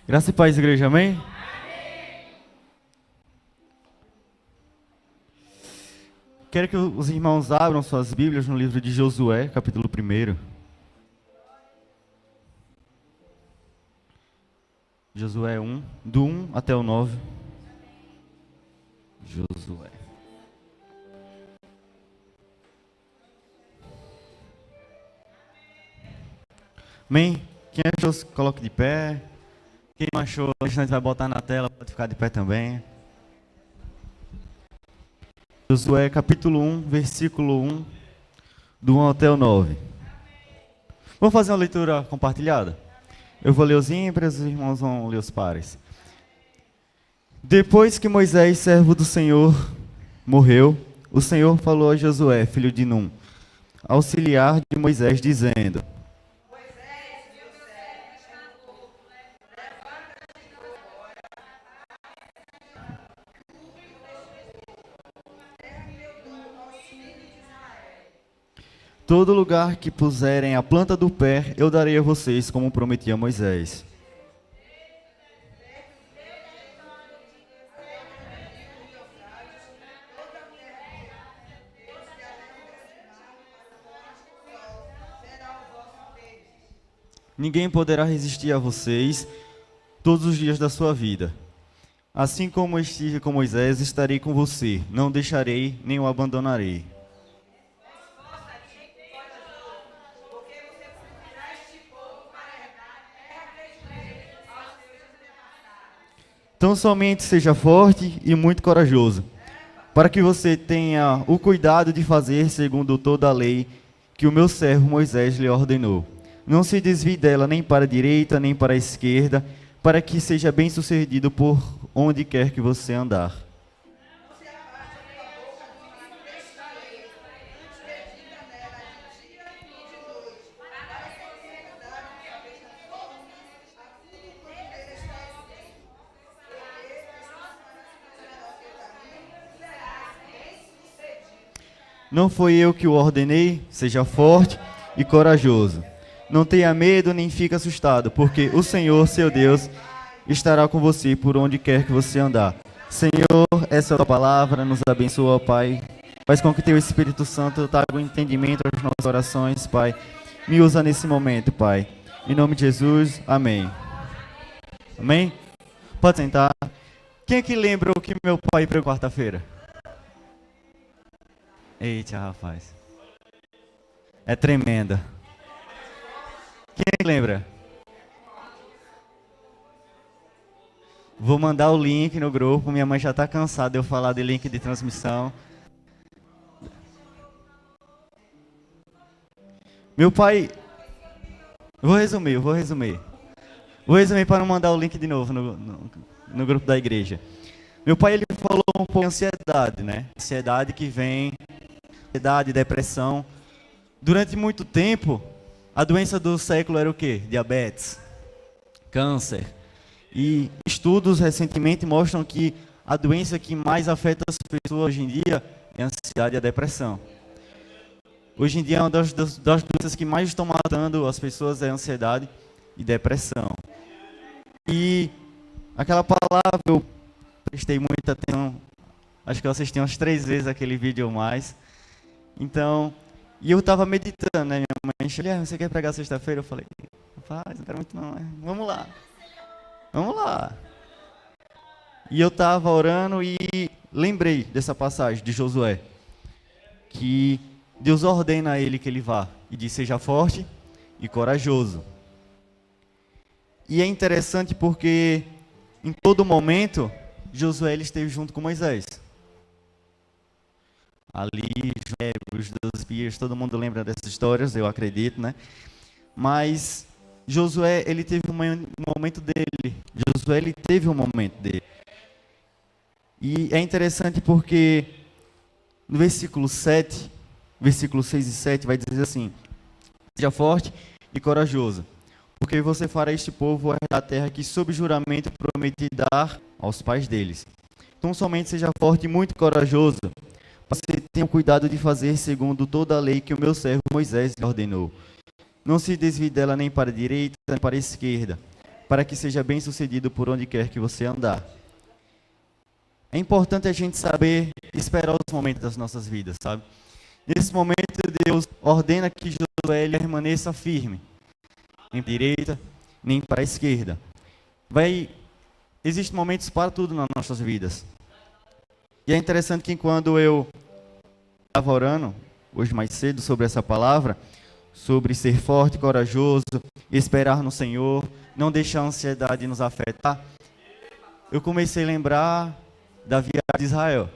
Graça e paz, igreja, amém? Quero que os irmãos abram suas Bíblias no livro de Josué, capítulo 1. Josué 1, do 1 até o 9. Josué. Amém? Quem achou, se coloque de pé. Quem não achou, a gente vai botar na tela, pode ficar de pé também. Josué capítulo 1, versículo 1, do 1 até o 9. Vamos fazer uma leitura compartilhada? Eu vou ler os ímpares, os irmãos vão ler os pares. Depois que Moisés, servo do Senhor, morreu, o Senhor falou a Josué, filho de Num, auxiliar de Moisés, dizendo: todo lugar que puserem a planta do pé, eu darei a vocês, como prometi a Moisés. Ninguém poderá resistir a vocês todos os dias da sua vida. Assim como estive com Moisés, estarei com você. Não deixarei, nem o abandonarei. Então somente seja forte e muito corajoso, para que você tenha o cuidado de fazer segundo toda a lei que o meu servo Moisés lhe ordenou. Não se desvie dela nem para a direita, nem para a esquerda, para que seja bem-sucedido por onde quer que você andar. Não foi eu que o ordenei? Seja forte e corajoso. Não tenha medo nem fique assustado, porque o Senhor, seu Deus, estará com você por onde quer que você andar. Senhor, essa é a tua palavra, nos abençoa, Pai. Faz com que teu Espírito Santo traga o entendimento aos nossos corações, Pai. Me usa nesse momento, Pai. Em nome de Jesus, amém. Amém? Pode sentar. Quem é que lembra o que meu pai pregou quarta-feira? Eita, rapaz. É tremenda. Quem é que lembra? Vou mandar o link no grupo. Minha mãe já está cansada de eu falar de link de transmissão. Meu pai... Vou resumir. Vou resumir para não mandar o link de novo no grupo da igreja. Meu pai, ele falou um pouco de ansiedade, né? Ansiedade que vem... Ansiedade, depressão. Durante muito tempo, a doença do século era o quê? Diabetes, câncer. E estudos recentemente mostram que a doença que mais afeta as pessoas hoje em dia é a ansiedade e a depressão. Hoje em dia, uma das doenças que mais estão matando as pessoas é a ansiedade e depressão. E aquela palavra, eu prestei muita atenção, acho que eu assisti umas 3 vezes aquele vídeo ou mais. Então, e eu estava meditando, né? Minha mãe falou: você quer pregar sexta-feira? Eu falei: rapaz, não quero muito não, vamos lá. Vamos lá. E eu estava orando e lembrei dessa passagem de Josué, que Deus ordena a ele que ele vá, e diz: seja forte e corajoso. E é interessante porque, em todo momento, Josué ele esteve junto com Moisés. Ali, os 12 espias, todo mundo lembra dessas histórias, eu acredito, né? Mas Josué, ele teve um momento dele. Josué, ele teve um momento dele. E é interessante porque no versículo 7, versículo 6 e 7, vai dizer assim: seja forte e corajoso, porque você fará este povo herdar a terra que sob juramento prometi dar aos pais deles. Então somente seja forte e muito corajoso, para que você tenha cuidado de fazer segundo toda a lei que o meu servo Moisés lhe ordenou. Não se desvie dela nem para a direita, nem para a esquerda, para que seja bem-sucedido por onde quer que você andar. É importante a gente saber esperar os momentos das nossas vidas, sabe? Nesse momento, Deus ordena que Josué ele permaneça firme, nem para a direita, nem para a esquerda. Existem momentos para tudo nas nossas vidas. E é interessante que quando eu estava orando, hoje mais cedo, sobre essa palavra, sobre ser forte, corajoso, esperar no Senhor, não deixar a ansiedade nos afetar, eu comecei a lembrar da viagem de Israel.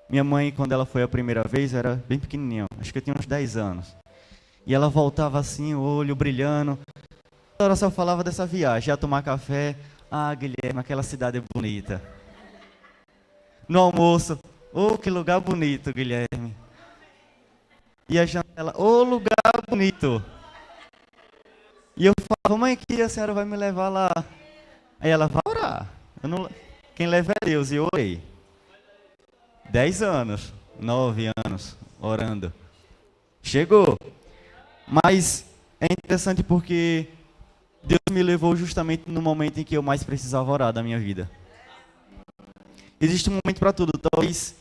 Minha mãe, quando ela foi a primeira vez, era bem pequenininha, acho que eu tinha uns 10 anos. E ela voltava assim, o olho brilhando. Toda hora só falava dessa viagem, ia tomar café. Ah, Guilherme, aquela cidade é bonita. No almoço, oh, que lugar bonito, Guilherme. E a janela, oh, lugar bonito. E eu falava, mãe, que a senhora vai me levar lá? Aí ela, vai orar. Quem leva é Deus, e eu orei. 10 anos, 9 anos, orando. Chegou. Mas é interessante porque Deus me levou justamente no momento em que eu mais precisava orar da minha vida. Existe um momento para tudo. Talvez,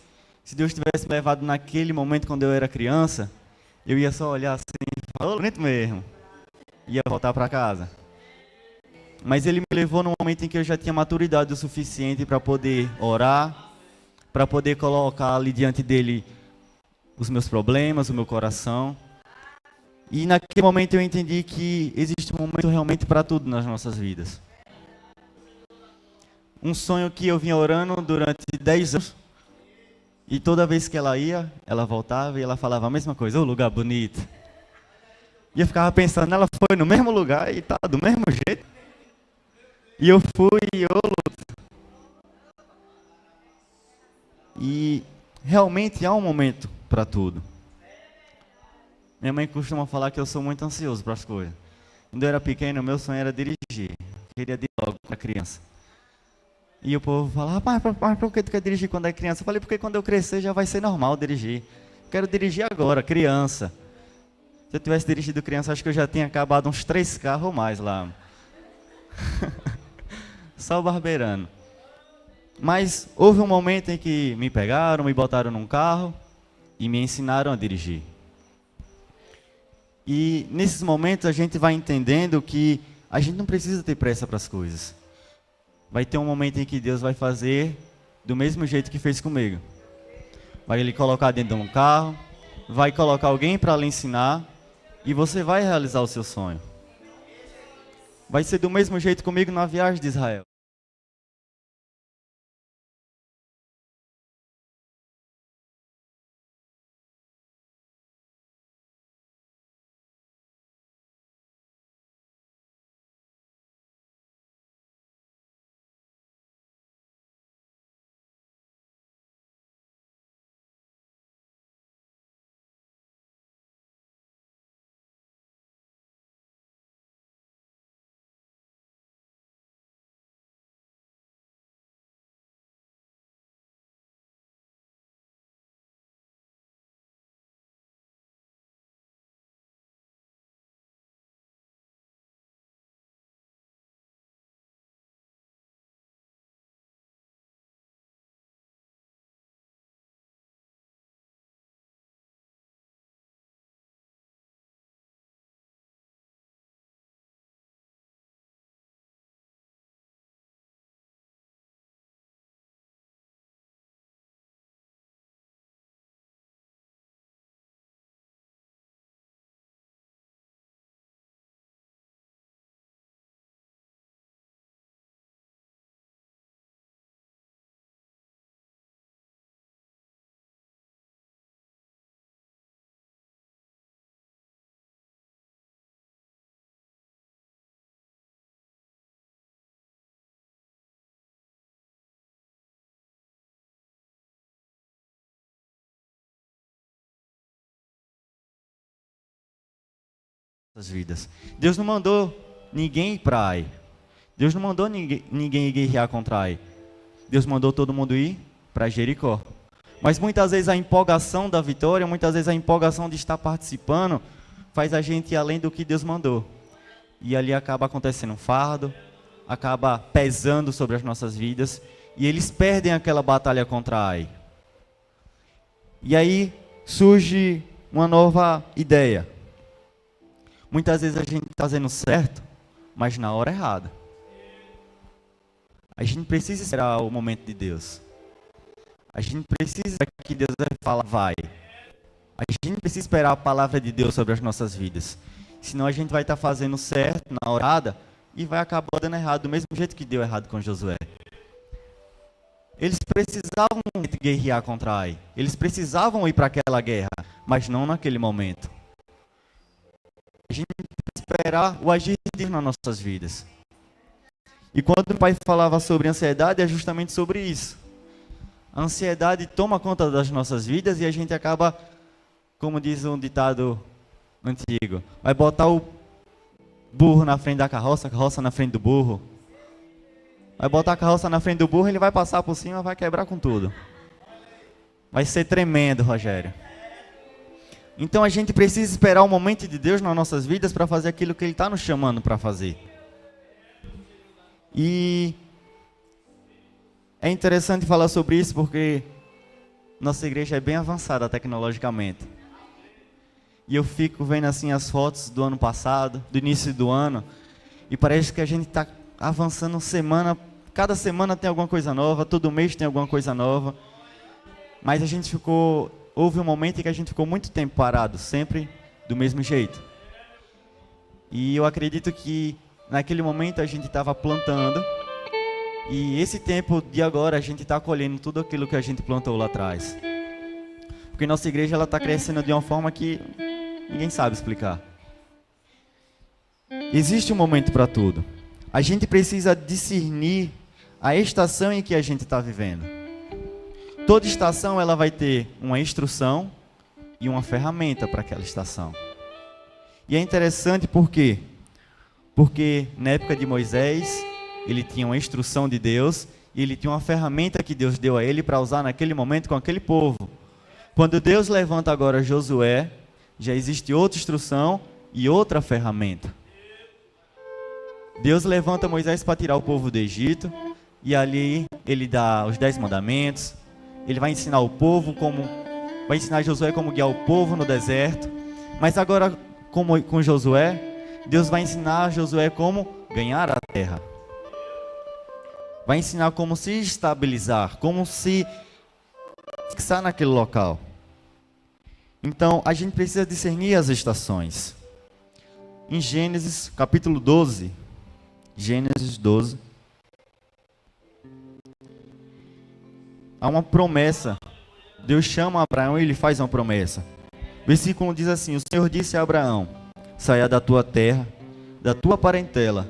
se Deus tivesse me levado naquele momento quando eu era criança, eu ia só olhar assim e falar, bonito mesmo. Ia voltar para casa. Mas Ele me levou no momento em que eu já tinha maturidade o suficiente para poder orar, para poder colocar ali diante dEle os meus problemas, o meu coração. E naquele momento eu entendi que existe um momento realmente para tudo nas nossas vidas. Um sonho que eu vinha orando durante 10 anos. E toda vez que ela ia, ela voltava e ela falava a mesma coisa. Ô, lugar bonito. E eu ficava pensando, ela foi no mesmo lugar e tá do mesmo jeito. E eu fui e ô, luta. E realmente há um momento para tudo. Minha mãe costuma falar que eu sou muito ansioso para as coisas. Quando eu era pequeno, meu sonho era dirigir. Eu queria dirigir logo para criança. E o povo fala, mas por que tu quer dirigir quando é criança? Eu falei, porque quando eu crescer já vai ser normal dirigir. Quero dirigir agora, criança. Se eu tivesse dirigido criança, acho que eu já tinha acabado uns 3 carros ou mais lá. Só barbeirando. Mas houve um momento em que me pegaram, me botaram num carro e me ensinaram a dirigir. E nesses momentos a gente vai entendendo que a gente não precisa ter pressa para as coisas. Vai ter um momento em que Deus vai fazer do mesmo jeito que fez comigo. Vai lhe colocar dentro de um carro, vai colocar alguém para lhe ensinar e você vai realizar o seu sonho. Vai ser do mesmo jeito comigo na viagem de Israel. Vidas. Deus não mandou ninguém ir para Ai. Deus não mandou ninguém ir guerrear contra Ai. Deus mandou todo mundo ir para Jericó. Mas muitas vezes a empolgação da vitória, muitas vezes a empolgação de estar participando, faz a gente ir além do que Deus mandou. E ali acaba acontecendo um fardo, acaba pesando sobre as nossas vidas e eles perdem aquela batalha contra a AI. E aí surge uma nova ideia. Muitas vezes a gente está fazendo certo, mas na hora errada. A gente precisa esperar o momento de Deus. A gente precisa que Deus vai falar, vai. A gente precisa esperar a palavra de Deus sobre as nossas vidas. Senão a gente vai estar fazendo certo na hora errada e vai acabar dando errado, do mesmo jeito que deu errado com Josué. Eles precisavam guerrear contra Ai. Eles precisavam ir para aquela guerra, mas não naquele momento. A gente precisa esperar o agir de Deus nas nossas vidas. E quando o pai falava sobre ansiedade, é justamente sobre isso. A ansiedade toma conta das nossas vidas e a gente acaba, como diz um ditado antigo, vai botar o burro na frente da carroça, a carroça na frente do burro. Vai botar a carroça na frente do burro, ele vai passar por cima, vai quebrar com tudo. Vai ser tremendo, Rogério. Então a gente precisa esperar o momento de Deus nas nossas vidas para fazer aquilo que Ele está nos chamando para fazer. E é interessante falar sobre isso porque nossa igreja é bem avançada tecnologicamente. E eu fico vendo assim as fotos do ano passado, do início do ano, e parece que a gente está avançando cada semana tem alguma coisa nova, todo mês tem alguma coisa nova. Mas houve um momento em que a gente ficou muito tempo parado, sempre do mesmo jeito. E eu acredito que naquele momento a gente estava plantando, e esse tempo de agora a gente está colhendo tudo aquilo que a gente plantou lá atrás. Porque nossa igreja está crescendo de uma forma que ninguém sabe explicar. Existe um momento para tudo. A gente precisa discernir a estação em que a gente está vivendo. Toda estação ela vai ter uma instrução e uma ferramenta para aquela estação. E é interessante por quê? Porque na época de Moisés, ele tinha uma instrução de Deus e ele tinha uma ferramenta que Deus deu a ele para usar naquele momento com aquele povo. Quando Deus levanta agora Josué, já existe outra instrução e outra ferramenta. Deus levanta Moisés para tirar o povo do Egito e ali ele dá os 10 mandamentos. Ele vai ensinar o povo vai ensinar Josué como guiar o povo no deserto. Mas agora, com Josué, Deus vai ensinar Josué como ganhar a terra. Vai ensinar como se estabilizar, como se fixar naquele local. Então, a gente precisa discernir as estações. Em Gênesis, capítulo 12, Gênesis 12, há uma promessa. Deus chama Abraão e ele faz uma promessa. O versículo diz assim: o Senhor disse a Abraão: saia da tua terra, da tua parentela,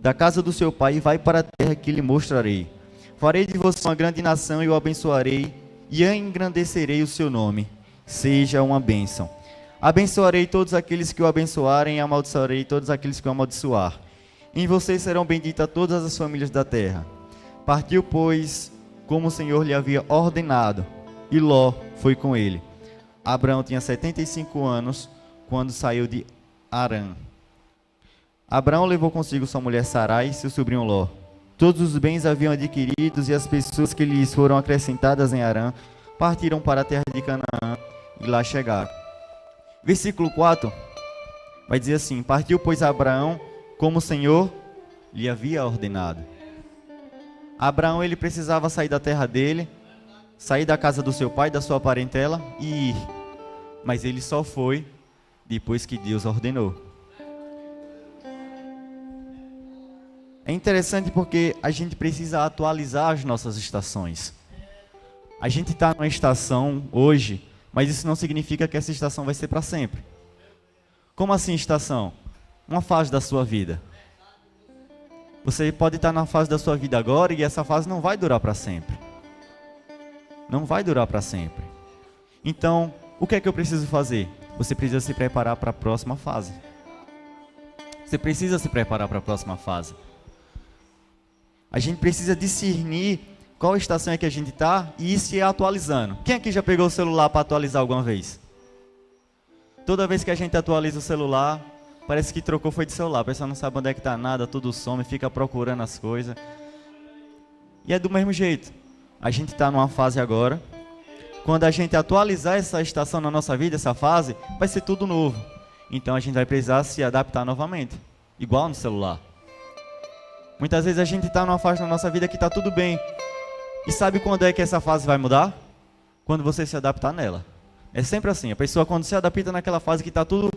da casa do seu pai e vai para a terra que lhe mostrarei. Farei de você uma grande nação e o abençoarei e engrandecerei o seu nome. Seja uma bênção. Abençoarei todos aqueles que o abençoarem e amaldiçoarei todos aqueles que o amaldiçoar. Em vocês serão benditas todas as famílias da terra. Partiu, pois, como o Senhor lhe havia ordenado, e Ló foi com ele. Abraão tinha 75 anos quando saiu de Harã. Abraão levou consigo sua mulher Sarai e seu sobrinho Ló. Todos os bens haviam adquiridos e as pessoas que lhes foram acrescentadas em Harã partiram para a terra de Canaã e lá chegaram. Versículo 4 vai dizer assim: partiu, pois, Abraão como o Senhor lhe havia ordenado. Abraão, ele precisava sair da terra dele, sair da casa do seu pai, da sua parentela e ir. Mas ele só foi depois que Deus ordenou. É interessante porque a gente precisa atualizar as nossas estações. A gente está numa estação hoje, mas isso não significa que essa estação vai ser para sempre. Como assim estação? Uma fase da sua vida. Você pode estar na fase da sua vida agora e essa fase não vai durar para sempre. Não vai durar para sempre. Então, o que é que eu preciso fazer? Você precisa se preparar para a próxima fase. Você precisa se preparar para a próxima fase. A gente precisa discernir qual estação é que a gente está e ir se atualizando. Quem aqui já pegou o celular para atualizar alguma vez? Toda vez que a gente atualiza o celular, Parece que trocou foi de celular. A pessoa não sabe onde é que tá nada, tudo some, fica procurando as coisas. E é do mesmo jeito. A gente está numa fase agora. Quando a gente atualizar essa estação na nossa vida, essa fase, vai ser tudo novo. Então a gente vai precisar se adaptar novamente. Igual no celular. Muitas vezes a gente está numa fase na nossa vida que está tudo bem. E sabe quando é que essa fase vai mudar? Quando você se adaptar nela. É sempre assim. A pessoa quando se adapta naquela fase que está tudo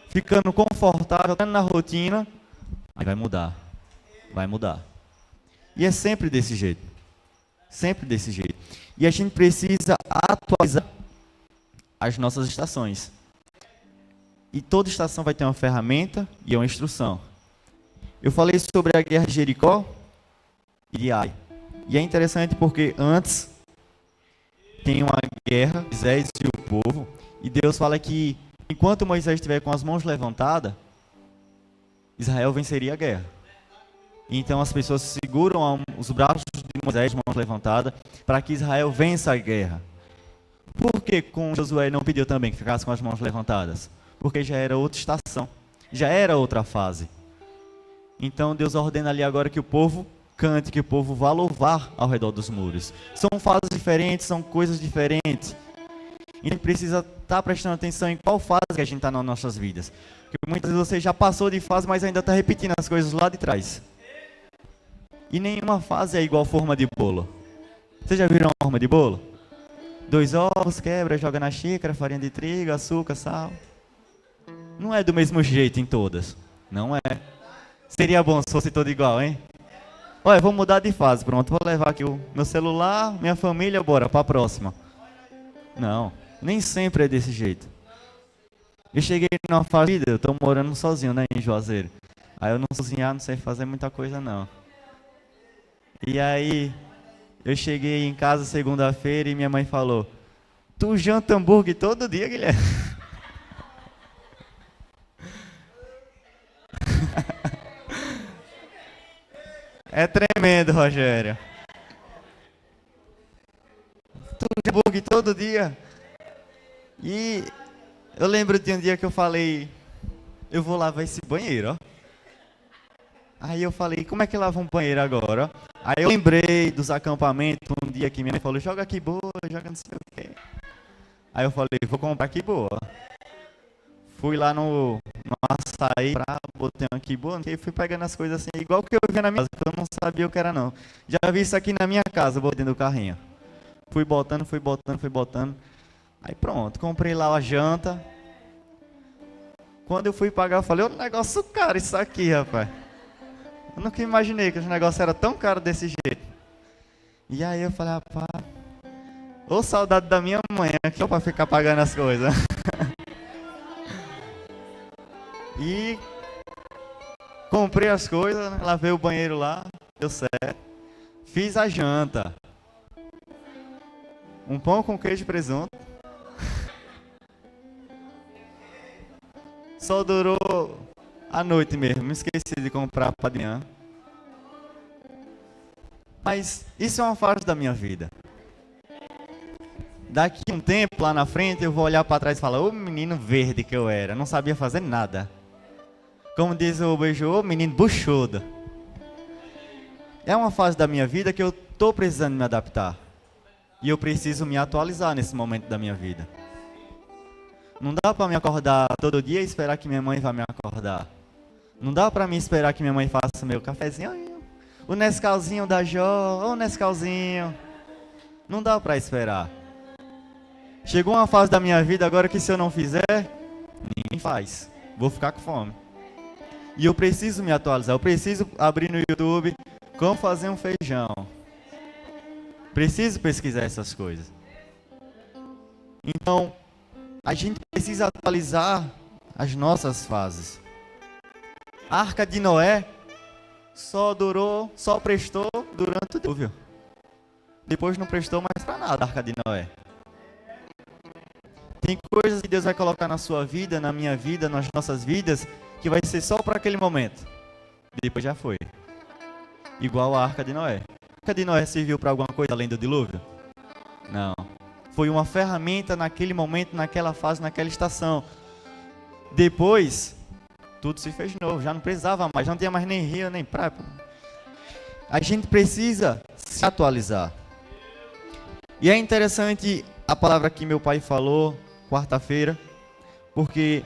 ficando confortável, tá na rotina, aí vai mudar. Vai mudar. E é sempre desse jeito. Sempre desse jeito. E a gente precisa atualizar as nossas estações. E toda estação vai ter uma ferramenta e uma instrução. Eu falei sobre a guerra de Jericó e de Ai. E é interessante porque antes tem uma guerra, Moisés e o povo, e Deus fala que enquanto Moisés estiver com as mãos levantadas, Israel venceria a guerra. Então as pessoas seguram os braços de Moisés, mãos levantadas, para que Israel vença a guerra. Por que com Josué não pediu também que ficasse com as mãos levantadas? Porque já era outra estação, já era outra fase. Então Deus ordena ali agora que o povo cante, que o povo vá louvar ao redor dos muros. São fases diferentes, são coisas diferentes. E a gente precisa estar prestando atenção em qual fase que a gente está nas nossas vidas. Porque muitas vezes você já passou de fase, mas ainda está repetindo as coisas lá de trás. E nenhuma fase é igual forma de bolo. Vocês já viram uma forma de bolo? 2 ovos, quebra, joga na xícara, farinha de trigo, açúcar, sal. Não é do mesmo jeito em todas. Não é. Seria bom se fosse todo igual, hein? Olha, vou mudar de fase, pronto. Vou levar aqui o meu celular, minha família, bora, para a próxima. Não, nem sempre é desse jeito. Eu cheguei numa fase, eu tô morando sozinho, né, em Juazeiro. Aí eu não cozinhar, não sei fazer muita coisa, não. E aí, eu cheguei em casa segunda-feira e minha mãe falou: tu janta hambúrguer todo dia, Guilherme? É tremendo, Rogério. Tu janta hambúrguer todo dia? E eu lembro de um dia que eu falei: eu vou lavar esse banheiro, ó. Aí eu falei: como é que lava um banheiro agora? Aí eu lembrei dos acampamentos, um dia que minha mãe falou: joga aqui boa, joga não sei o quê. Aí eu falei: vou comprar aqui boa. Fui lá no açaí, botei um aqui boa, e fui pegando as coisas assim, igual que eu via na minha casa, que eu não sabia o que era não. Já vi isso aqui na minha casa, botei dentro do carrinho. Fui botando. Aí pronto, comprei lá a janta. Quando eu fui pagar, eu falei: ô, negócio caro isso aqui, rapaz. Eu nunca imaginei que esse negócio era tão caro desse jeito. E aí eu falei: rapaz, ô saudade da minha mãe aqui, ó, pra ficar pagando as coisas. E comprei as coisas, né? Lavei o banheiro lá, deu certo. Fiz a janta. Um pão com queijo e presunto. Só durou a noite mesmo, me esqueci de comprar para de manhã. Mas isso é uma fase da minha vida. Daqui a um tempo, lá na frente, eu vou olhar para trás e falar: ô menino verde que eu era, não sabia fazer nada. Como diz o beijo, ô menino buchudo. É uma fase da minha vida que eu estou precisando me adaptar. E eu preciso me atualizar nesse momento da minha vida. Não dá para me acordar todo dia e esperar que minha mãe vá me acordar. Não dá para mim esperar que minha mãe faça o meu cafezinho. O Nescauzinho da Jó, ô Nescauzinho. Não dá para esperar. Chegou uma fase da minha vida agora que se eu não fizer, ninguém faz. Vou ficar com fome. E eu preciso me atualizar. Eu preciso abrir no YouTube como fazer um feijão. Preciso pesquisar essas coisas. Então, a gente precisa atualizar as nossas fases. A Arca de Noé só prestou durante o dilúvio. Depois não prestou mais para nada a Arca de Noé. Tem coisas que Deus vai colocar na sua vida, na minha vida, nas nossas vidas, que vai ser só para aquele momento. Depois já foi. Igual a Arca de Noé. A Arca de Noé serviu para alguma coisa além do dilúvio? Não. Foi uma ferramenta naquele momento, naquela fase, naquela estação. Depois, tudo se fez novo, já não precisava mais, não tinha mais nem rio, nem praia. A gente precisa se atualizar. E é interessante a palavra que meu pai falou quarta-feira, porque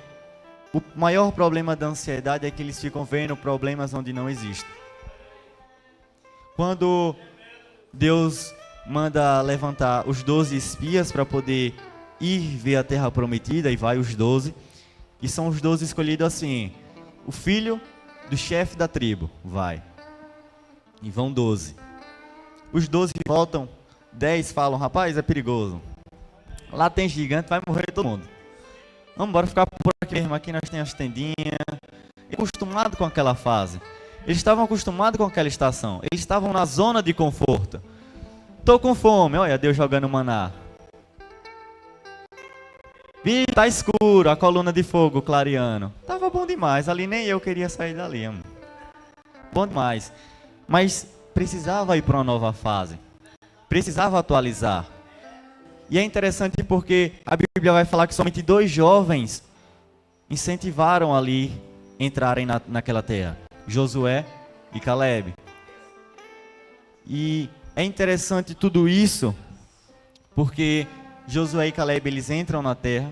o maior problema da ansiedade é que eles ficam vendo problemas onde não existem. Quando Deus manda levantar os 12 espias para poder ir ver a terra prometida, e vai os 12, e são os 12 escolhidos assim: o filho do chefe da tribo vai, e vão 12. Os 12 voltam, 10 falam: rapaz, é perigoso, lá tem gigante, vai morrer todo mundo, vamos embora ficar por aqui mesmo, aqui nós temos as tendinhas. Acostumado com aquela fase, eles estavam acostumados com aquela estação, eles estavam na zona de conforto. Tô com fome, olha Deus jogando maná. Vi, tá escuro, a coluna de fogo clareando. Tava bom demais, ali nem eu queria sair dali, amor. Bom demais. Mas precisava ir para uma nova fase. Precisava atualizar. E é interessante porque a Bíblia vai falar que somente 2 jovens incentivaram ali entrarem naquela terra: Josué e Caleb. E é interessante tudo isso, porque Josué e Caleb, eles entram na terra,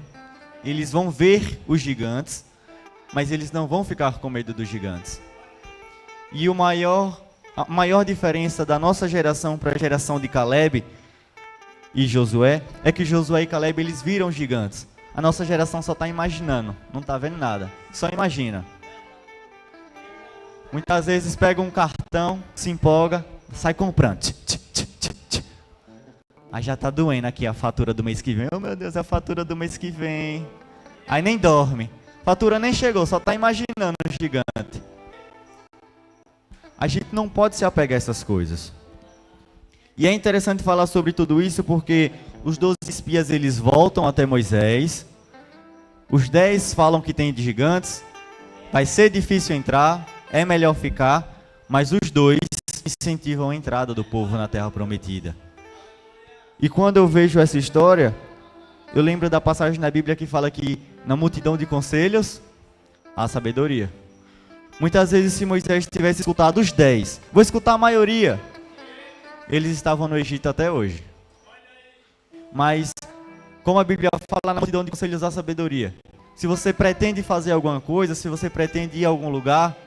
eles vão ver os gigantes, mas eles não vão ficar com medo dos gigantes. E a maior diferença da nossa geração para a geração de Caleb e Josué é que Josué e Caleb, eles viram gigantes. A nossa geração só está imaginando, não está vendo nada, só imagina. Muitas vezes pega um cartão, se empolga, sai comprando. Aí já tá doendo aqui a fatura do mês que vem. Oh meu Deus, é a fatura do mês que vem. Aí nem dorme. Fatura nem chegou, só tá imaginando o gigante. A gente não pode se apegar a essas coisas. E é interessante falar sobre tudo isso porque os 12 espias, eles voltam até Moisés. Os 10 falam que tem de gigantes. Vai ser difícil entrar, é melhor ficar. Mas os 2 incentivam a entrada do povo na terra prometida. E quando eu vejo essa história, eu lembro da passagem na Bíblia que fala que na multidão de conselhos há sabedoria. Muitas vezes, se Moisés tivesse escutado os 10, vou escutar a maioria, eles estavam no Egito até hoje. Mas, como a Bíblia fala, na multidão de conselhos há sabedoria. Se você pretende fazer alguma coisa, se você pretende ir a algum lugar,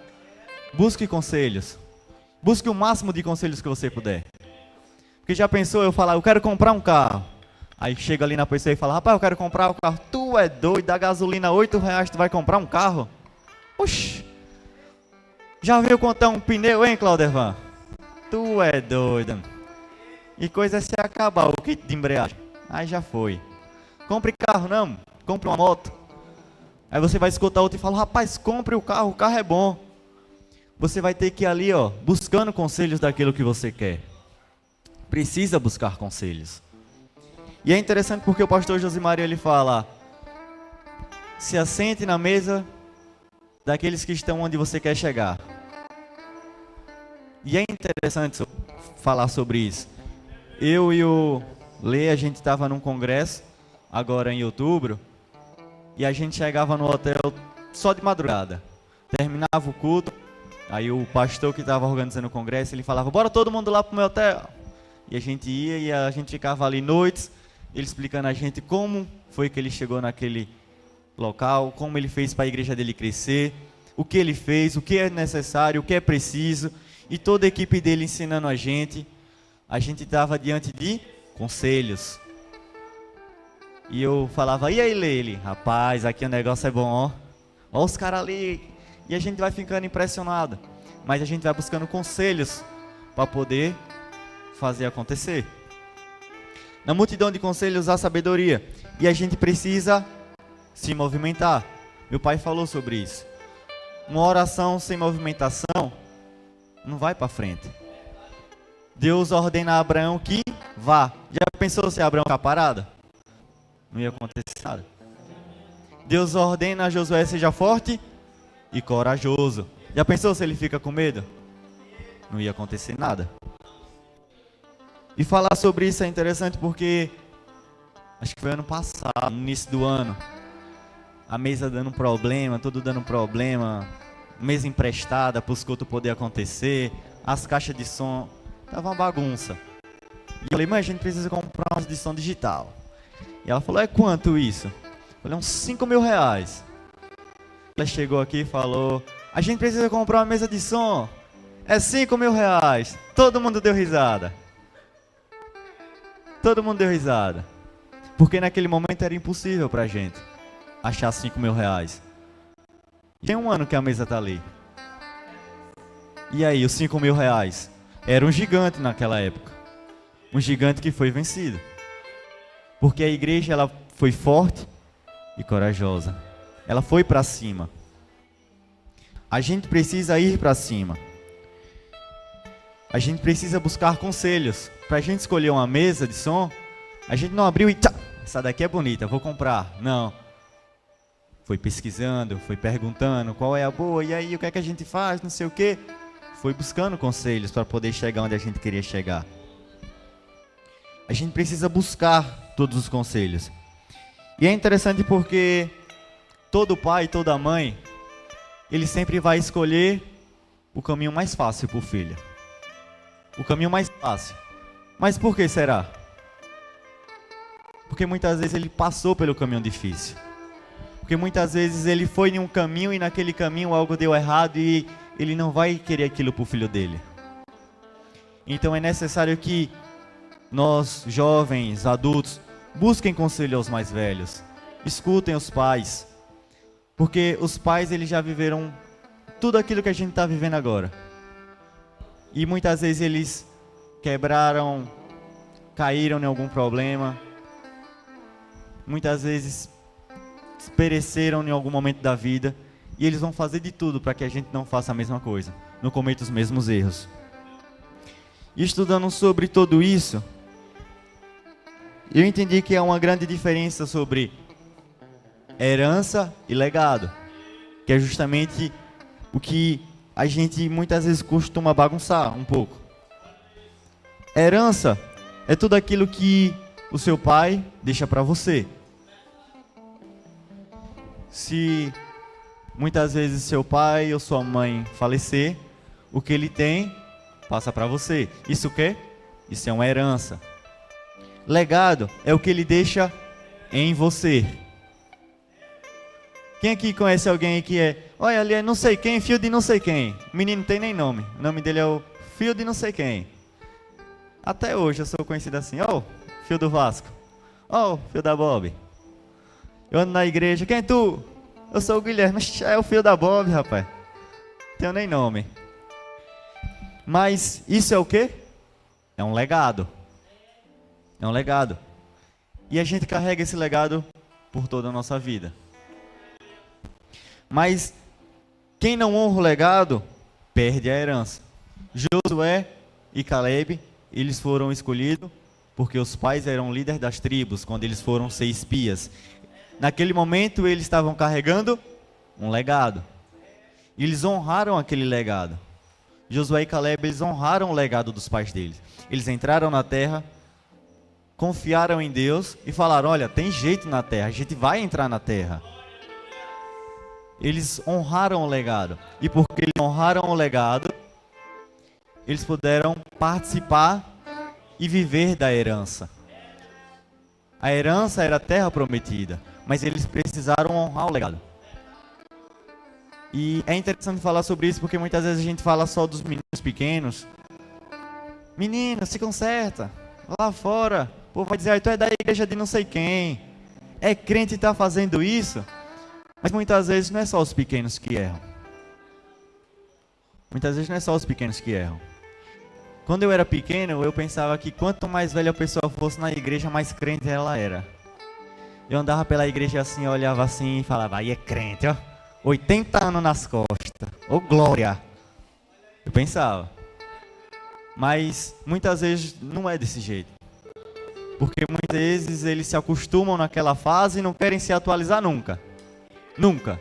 busque conselhos. Busque o máximo de conselhos que você puder. Porque já pensou eu falar, eu quero comprar um carro. Aí chega ali na pessoa e fala, rapaz, eu quero comprar um carro. Tu é doido, dá gasolina R$8, tu vai comprar um carro? Oxi. Já viu quanto é um pneu, hein, Claudervan? Tu é doido. E coisa é se acabar, o kit de embreagem. Aí já foi. Compre carro não, compre uma moto. Aí você vai escutar outro e fala, rapaz, compre o carro é bom. Você vai ter que ir ali, ó, buscando conselhos daquilo que você quer. Precisa buscar conselhos. E é interessante porque o pastor Josimário, ele fala, se assente na mesa daqueles que estão onde você quer chegar. E é interessante falar sobre isso. Eu e o Lê, a gente estava num congresso, agora em outubro, e a gente chegava no hotel só de madrugada. Terminava o culto, aí o pastor que estava organizando o congresso, ele falava, bora todo mundo lá pro meu hotel. E a gente ia e a gente ficava ali noites, ele explicando a gente como foi que ele chegou naquele local, como ele fez para a igreja dele crescer, o que ele fez, o que é necessário, o que é preciso, e toda a equipe dele ensinando a gente estava diante de conselhos. E eu falava, e aí, Leile? Rapaz, aqui o negócio é bom, ó. Ó os caras ali. E a gente vai ficando impressionado. Mas a gente vai buscando conselhos para poder fazer acontecer. Na multidão de conselhos há sabedoria. E a gente precisa se movimentar. Meu pai falou sobre isso. Uma oração sem movimentação não vai para frente. Deus ordena a Abraão que vá. Já pensou se Abraão ficar parado? Não ia acontecer nada. Deus ordena a Josué seja forte e corajoso. Já pensou se ele fica com medo? Não ia acontecer nada. E falar sobre isso é interessante porque acho que foi ano passado, no início do ano, a mesa dando problema, tudo dando problema, mesa emprestada para os cultos poder acontecer, as caixas de som, tava uma bagunça. E eu falei, mãe, a gente precisa comprar uma mesa de som digital. E ela falou, é quanto isso? Eu falei, uns 5 mil reais. Ela chegou aqui e falou, a gente precisa comprar uma mesa de som, é 5 mil reais. Todo mundo deu risada. Todo mundo deu risada. Porque naquele momento era impossível pra gente achar 5 mil reais. Tem um ano que a mesa tá ali. E aí, os 5 mil reais? Era um gigante naquela época. Um gigante que foi vencido. Porque a igreja, ela foi forte e corajosa. Ela foi pra cima. A gente precisa ir pra cima. A gente precisa buscar conselhos. Pra gente escolher uma mesa de som, a gente não abriu e tchá, essa daqui é bonita, vou comprar. Não. Foi pesquisando, foi perguntando qual é a boa, e aí o que é que a gente faz, não sei o quê. Foi buscando conselhos para poder chegar onde a gente queria chegar. A gente precisa buscar todos os conselhos. E é interessante porque todo pai, toda mãe, ele sempre vai escolher o caminho mais fácil para o filho. O caminho mais fácil. Mas por que será? Porque muitas vezes ele passou pelo caminho difícil. Porque muitas vezes ele foi em um caminho e naquele caminho algo deu errado e ele não vai querer aquilo para o filho dele. Então é necessário que nós, jovens, adultos, busquem conselho aos mais velhos. Escutem os pais. Porque os pais, eles já viveram tudo aquilo que a gente está vivendo agora. E muitas vezes eles quebraram, caíram em algum problema. Muitas vezes pereceram em algum momento da vida. E eles vão fazer de tudo para que a gente não faça a mesma coisa. Não cometa os mesmos erros. E estudando sobre tudo isso, eu entendi que há uma grande diferença sobre herança e legado. Que é justamente o que a gente muitas vezes costuma bagunçar um pouco. Herança é tudo aquilo que o seu pai deixa para você. Se muitas vezes seu pai ou sua mãe falecer, o que ele tem passa para você. Isso o quê? Isso é uma herança. Legado é o que ele deixa em você. Quem aqui conhece alguém que é, olha ali é não sei quem, filho de não sei quem. O menino não tem nem nome. O nome dele é o filho de não sei quem. Até hoje eu sou conhecido assim, filho do Vasco. Filho da Bob. Eu ando na igreja, quem é tu? Eu sou o Guilherme, mas é o filho da Bob, rapaz. Não tenho nem nome. Mas isso é o quê? É um legado. É um legado. E a gente carrega esse legado por toda a nossa vida. Mas quem não honra o legado, perde a herança. Josué e Caleb, eles foram escolhidos porque os pais eram líderes das tribos, quando eles foram ser espias. Naquele momento, eles estavam carregando um legado. E eles honraram aquele legado. Josué e Caleb, eles honraram o legado dos pais deles. Eles entraram na terra, confiaram em Deus e falaram, olha, tem jeito na terra, a gente vai entrar na terra. Eles honraram o legado. E porque eles honraram o legado, eles puderam participar e viver da herança. A herança era a terra prometida, mas eles precisaram honrar o legado. E é interessante falar sobre isso porque muitas vezes a gente fala só dos meninos pequenos. Menino, se conserta. Lá fora, o povo vai dizer, tu é da igreja de não sei quem. É crente e está fazendo isso. Mas muitas vezes não é só os pequenos que erram. Muitas vezes não é só os pequenos que erram. Quando eu era pequeno, eu pensava que quanto mais velha a pessoa fosse na igreja, mais crente ela era. Eu andava pela igreja assim, olhava assim e falava, aí é crente, ó. 80 anos nas costas. Ô glória! Eu pensava. Mas muitas vezes não é desse jeito. Porque muitas vezes eles se acostumam naquela fase e não querem se atualizar nunca. Nunca.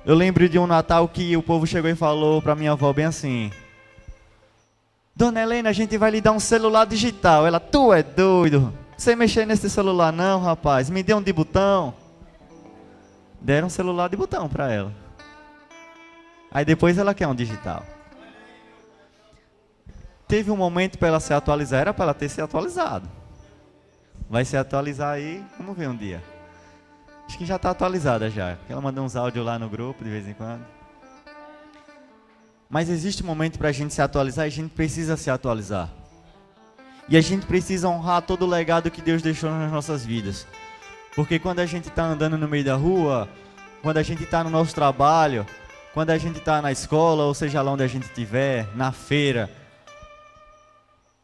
Eu lembro de um Natal que o povo chegou e falou pra minha avó bem assim, Dona Helena, a gente vai lhe dar um celular digital. Ela, tu é doido. Sem mexer nesse celular não, rapaz. Me dê um de botão. Deram um celular de botão para ela. Aí depois ela quer um digital. Teve um momento para ela se atualizar, era para ela ter se atualizado. Vai se atualizar aí, vamos ver um dia. Acho que já está atualizada já. Ela manda uns áudios lá no grupo de vez em quando. Mas existe um momento para a gente se atualizar e a gente precisa se atualizar. E a gente precisa honrar todo o legado que Deus deixou nas nossas vidas. Porque quando a gente está andando no meio da rua, quando a gente está no nosso trabalho, quando a gente está na escola, ou seja lá onde a gente estiver, na feira,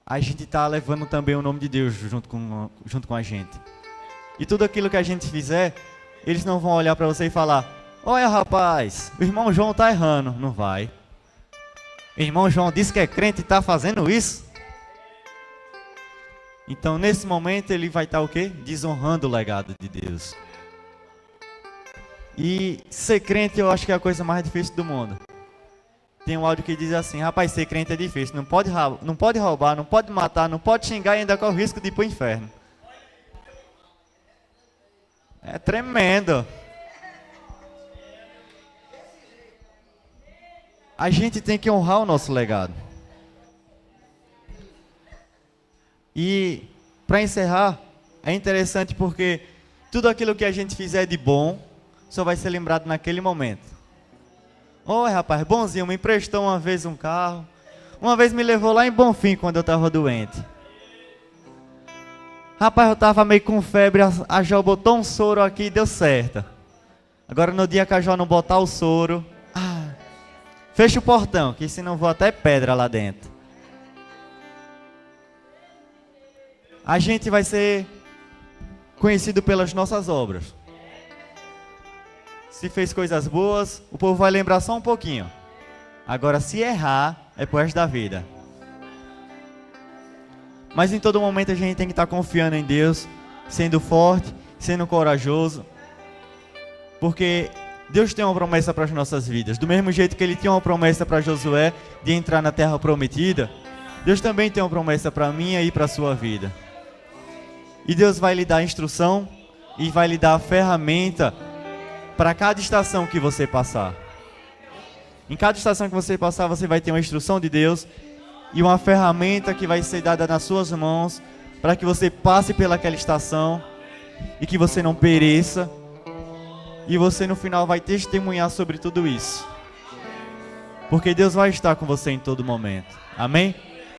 a gente está levando também o nome de Deus junto com a gente. E tudo aquilo que a gente fizer, eles não vão olhar para você e falar: olha rapaz, o irmão João está errando. Não vai. O irmão João disse que é crente e está fazendo isso. Então nesse momento ele vai estar o quê? Desonrando o legado de Deus. E ser crente eu acho que é a coisa mais difícil do mundo. Tem um áudio que diz assim: rapaz, ser crente é difícil. Não pode roubar, não pode matar, não pode xingar e ainda corre o risco de ir para o inferno. É tremendo. A gente tem que honrar o nosso legado. E para encerrar, é interessante porque tudo aquilo que a gente fizer de bom só vai ser lembrado naquele momento. Oi rapaz, bonzinho, me emprestou uma vez um carro. Uma vez me levou lá em Bonfim quando eu estava doente. Rapaz, eu estava meio com febre, a Jó botou um soro aqui e deu certo. Agora no dia que a Jó não botar o soro, fecha o portão, que senão vou até pedra lá dentro. A gente vai ser conhecido pelas nossas obras. Se fez coisas boas, o povo vai lembrar só um pouquinho. Agora, se errar, é pro resto da vida. Mas em todo momento a gente tem que estar confiando em Deus, sendo forte, sendo corajoso. Porque Deus tem uma promessa para as nossas vidas. Do mesmo jeito que Ele tinha uma promessa para Josué de entrar na terra prometida, Deus também tem uma promessa para mim e para a sua vida. E Deus vai lhe dar a instrução e vai lhe dar a ferramenta para cada estação que você passar. Em cada estação que você passar, você vai ter uma instrução de Deus e uma ferramenta que vai ser dada nas suas mãos para que você passe pelaquela estação e que você não pereça. E você no final vai testemunhar sobre tudo isso. Porque Deus vai estar com você em todo momento. Amém?